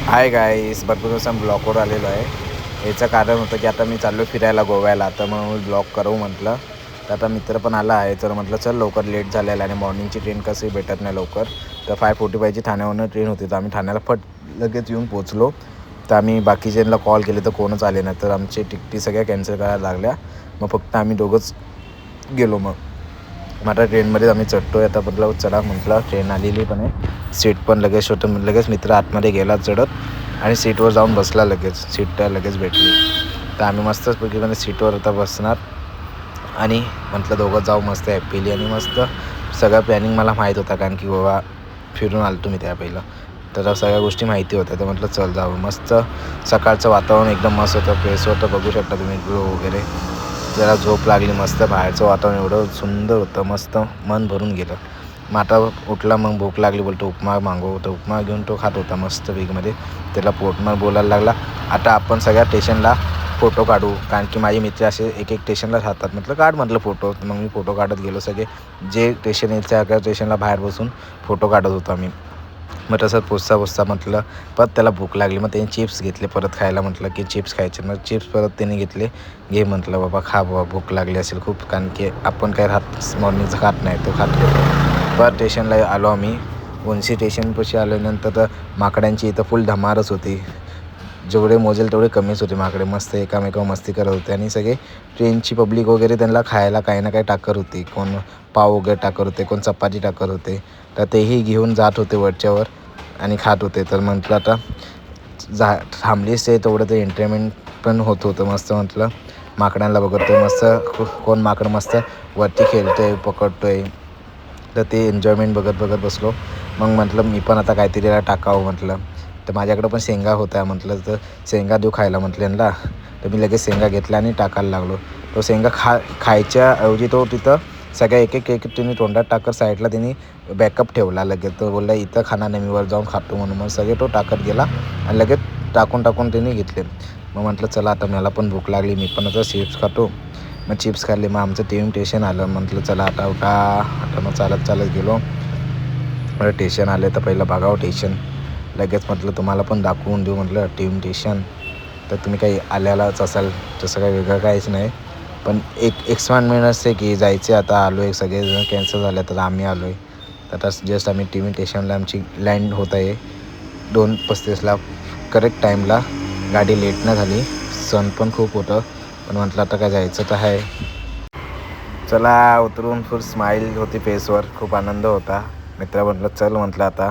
Hi guys, भरपूर दिवसांनी ब्लॉगवर आलेलो आहे. याचं कारण होतं की आता मी चाललो फिरायला गोव्याला, तर मग ब्लॉग करू म्हटलं. तर आता मित्र पण आला आहे, तर म्हटलं चल लवकर लेट झालेला आणि मॉर्निंगची ट्रेन कशी भेटत नाही लवकर. तर 5:45ची ठाण्यावरून ट्रेन होती, तर आम्ही ठाण्याला लगेच येऊन पोचलो. तर आम्ही बाकीच्यांना कॉल केले तर कोणच आले नाही, तर आमची तिकिटी सगळ्या कॅन्सल करायला लागल्या. मग फक्त आम्ही दोघंच गेलो. मग आता ट्रेनमध्ये आम्ही चढतो आहे. आता म्हटलं चला, म्हटलं ट्रेन आलेली पण आहे, सीट पण लगेच होतं. लगेच मित्र आतमध्ये गेला चढत आणि सीटवर जाऊन बसला. लगेच सीट लगेच भेटली. तर आम्ही मस्तपैकी सीटवर आता बसणार आणि म्हटलं दोघं जाऊ मस्त हॅपीली. आणि मस्त सगळं प्लॅनिंग मला माहीत होता, कारण की गोवा फिरून आलो मी त्या पहिलं, तर सगळ्या गोष्टी माहिती होत्या. तर म्हटलं चल जाऊ. मस्त सकाळचं वातावरण एकदम मस्त होतं, फ्रेश होतं. बघू शकता तुम्ही ग्लो वगैरे. जरा झोप लागली मस्त. बाहेरचं वातावरण एवढं सुंदर होतं, मस्त मन भरून गेलं. मग आता उठला, मग भूक लागली, बोलतो उपमा मागव. तर उपमा घेऊन तो खात होता मस्त वेगमध्ये. त्याला पोटमा बोलायला लागला, आता आपण सगळ्या स्टेशनला फोटो काढू, कारण की माझे मित्र असे एक स्टेशनला राहतात. म्हटलं काढ म्हटलं फोटो. मग मी फोटो काढत गेलो. सगळे जे स्टेशन यायचं त्या स्टेशनला बाहेर बसून फोटो काढत होतो आम्ही. मग तसंच पोचता म्हटलं परत त्याला भूक लागली. मग त्याने चिप्स घेतले परत खायला. म्हटलं की चिप्स खायचे. मग चिप्स परत त्याने घेतले. घे म्हटलं बाबा, खा बाबा, भूक लागली असेल खूप, कारण की आपण काय मॉर्निंगचं खात नाही, तो खात होतो. परत स्टेशनला आलो आम्ही. उंची स्टेशनपाशी आल्यानंतर तर माकडांची इथं फुल धमारच होती. जेवढे मोजेल तेवढे कमीच होते माकडे. मस्त एकामेकावर मस्ती करत होते. आणि सगळे ट्रेनची पब्लिक वगैरे त्यांना खायला काही ना काही टाकत होती. कोण पाव वगैरे टाकत होते, कोण चपाती टाकत होते. तर तेही घेऊन जात होते वरच्यावर आणि खात होते. तर म्हटलं आता थांबलीच ते, तेवढं ते एंटरटेनमेंट पण होतं मस्त. म्हटलं माकडांना बघतोय मस्त, कोण माकड मस्त वरती खेळतोय, पकडतोय. तर ते एन्जॉयमेंट बघत बसलो. मग म्हटलं मी पण आता काहीतरी टाकावं म्हटलं. तर माझ्याकडं पण शेंगा होत्या. म्हटलं तर शेंगा देऊ खायला म्हटलं यांना. तर मी लगेच शेंगा घेतल्या आणि टाकायला लागलो. तो शेंगा खायच्या ऐवजी तो तिथं सगळ्या एक त्यांनी तोंडात टाकत साईडला त्यांनी बॅकअप ठेवला. लगेच तो बोलला इथं खाणार नाही, मी वर जाऊन खातो म्हणून. मग सगळे तो टाकत गेला आणि लगेच टाकून त्यांनी घेतले. मग म्हटलं चला आता मला पण भूक लागली, मी पण आता चिप्स खातो. मग चिप्स खाल्ले. मग आमचं टीम स्टेशन आलं. म्हटलं चला आता आता मग चालत गेलो. स्टेशन आले तर पहिलं बघावं स्टेशन. लगेच म्हटलं तुम्हाला पण दाखवून देऊ म्हटलं टीम स्टेशन. तर तुम्ही काही आल्यालाच असाल, तसं काही वेगळं काहीच नाही. पण एक एक्सपाइटमेंट असते की जायचे, आता आलो आहे, सगळेजण कॅन्सल झाले तर आम्ही आलो आहे. तर आता जस्ट आम्ही टीव्ही स्टेशनला आमची लँड होत आहे 2:35ला करेक्ट टाईमला. गाडी लेट नाही झाली. सण पण खूप होतं, पण म्हटलं आता काय जायचं तर आहे. चला उतरून फुल स्माईल होती फेसवर, खूप आनंद होता. मित्र म्हटलं चल, म्हटलं आता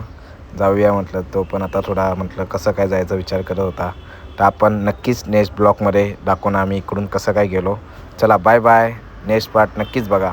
जाऊया म्हटलं. तो पण आता थोडा म्हटलं कसं काय जायचा विचार करत होता. तर आपण नक्कीच नेक्स्ट ब्लॉगमध्ये दाखवून आम्ही इकडून कसं काय गेलो. चला बाय बाय. नेक्स्ट पार्ट नक्कीच बघा.